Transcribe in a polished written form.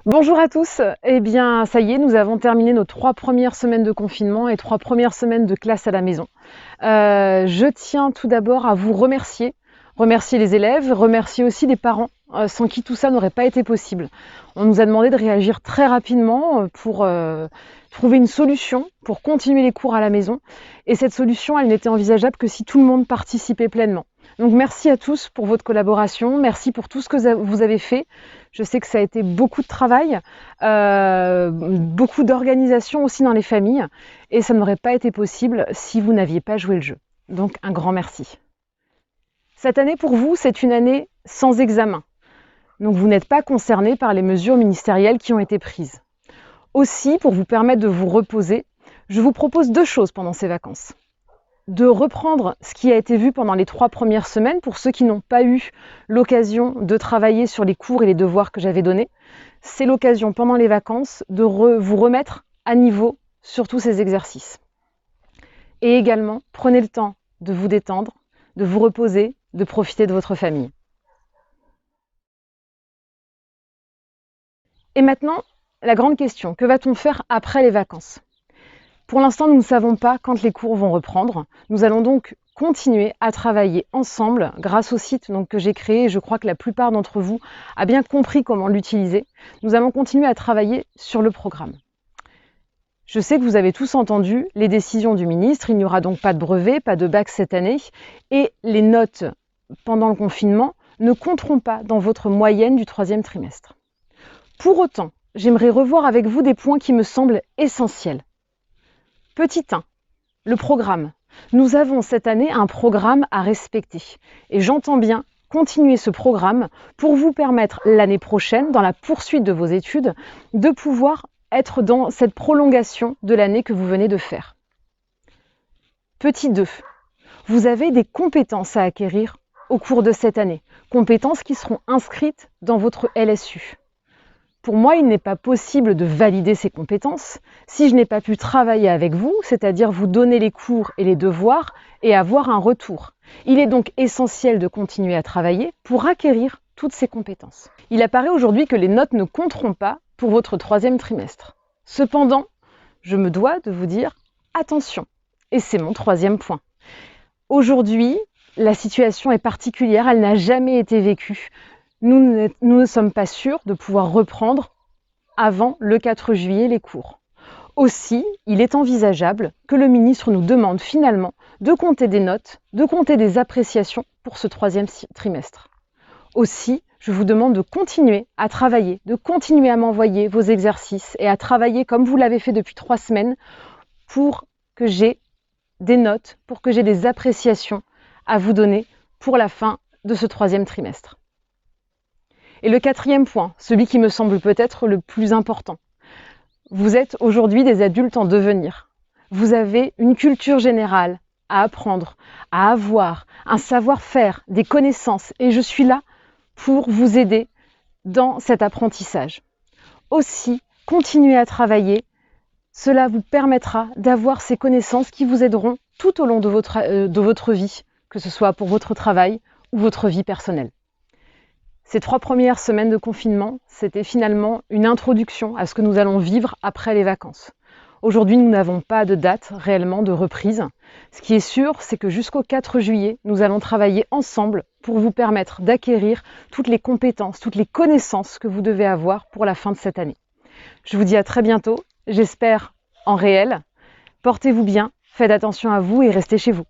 Bonjour à tous, eh bien ça y est, nous avons terminé nos 3 premières semaines de confinement et 3 premières semaines de classe à la maison. Je tiens tout d'abord à vous remercier les élèves, remercier aussi les parents, sans qui tout ça n'aurait pas été possible. On nous a demandé de réagir très rapidement pour trouver une solution pour continuer les cours à la maison. Et cette solution, elle n'était envisageable que si tout le monde participait pleinement. Donc merci à tous pour votre collaboration, merci pour tout ce que vous avez fait. Je sais que ça a été beaucoup de travail, beaucoup d'organisation aussi dans les familles, et ça n'aurait pas été possible si vous n'aviez pas joué le jeu. Donc un grand merci. Cette année pour vous, c'est une année sans examen. Donc vous n'êtes pas concerné par les mesures ministérielles qui ont été prises. Aussi, pour vous permettre de vous reposer, je vous propose 2 choses pendant ces vacances. De reprendre ce qui a été vu pendant les 3 premières semaines pour ceux qui n'ont pas eu l'occasion de travailler sur les cours et les devoirs que j'avais donnés. C'est l'occasion pendant les vacances de vous remettre à niveau sur tous ces exercices. Et également, prenez le temps de vous détendre, de vous reposer, de profiter de votre famille. Et maintenant, la grande question, que va-t-on faire après les vacances ? Pour l'instant, nous ne savons pas quand les cours vont reprendre. Nous allons donc continuer à travailler ensemble grâce au site que j'ai créé. Je crois que la plupart d'entre vous a bien compris comment l'utiliser. Nous allons continuer à travailler sur le programme. Je sais que vous avez tous entendu les décisions du ministre. Il n'y aura donc pas de brevet, pas de bac cette année. Et les notes pendant le confinement ne compteront pas dans votre moyenne du 3e trimestre. Pour autant, j'aimerais revoir avec vous des points qui me semblent essentiels. Petit 1, le programme. Nous avons cette année un programme à respecter. Et j'entends bien continuer ce programme pour vous permettre l'année prochaine, dans la poursuite de vos études, de pouvoir être dans cette prolongation de l'année que vous venez de faire. Petit 2, vous avez des compétences à acquérir au cours de cette année. Compétences qui seront inscrites dans votre LSU. Pour moi, il n'est pas possible de valider ces compétences si je n'ai pas pu travailler avec vous, c'est-à-dire vous donner les cours et les devoirs et avoir un retour. Il est donc essentiel de continuer à travailler pour acquérir toutes ces compétences. Il apparaît aujourd'hui que les notes ne compteront pas pour votre 3e trimestre. Cependant, je me dois de vous dire attention, et c'est mon 3e point. Aujourd'hui, la situation est particulière, elle n'a jamais été vécue. Nous ne sommes pas sûrs de pouvoir reprendre avant le 4 juillet les cours. Aussi, il est envisageable que le ministre nous demande finalement de compter des notes, de compter des appréciations pour ce 3e trimestre. Aussi, je vous demande de continuer à travailler, de continuer à m'envoyer vos exercices et à travailler comme vous l'avez fait depuis 3 semaines pour que j'ai des notes, pour que j'ai des appréciations à vous donner pour la fin de ce 3e trimestre. Et le 4e point, celui qui me semble peut-être le plus important. Vous êtes aujourd'hui des adultes en devenir. Vous avez une culture générale à apprendre, à avoir, un savoir-faire, des connaissances. Et je suis là pour vous aider dans cet apprentissage. Aussi, continuez à travailler. Cela vous permettra d'avoir ces connaissances qui vous aideront tout au long de votre vie, que ce soit pour votre travail ou votre vie personnelle. Ces 3 premières semaines de confinement, c'était finalement une introduction à ce que nous allons vivre après les vacances. Aujourd'hui, nous n'avons pas de date réellement de reprise. Ce qui est sûr, c'est que jusqu'au 4 juillet, nous allons travailler ensemble pour vous permettre d'acquérir toutes les compétences, toutes les connaissances que vous devez avoir pour la fin de cette année. Je vous dis à très bientôt, j'espère en réel. Portez-vous bien, faites attention à vous et restez chez vous.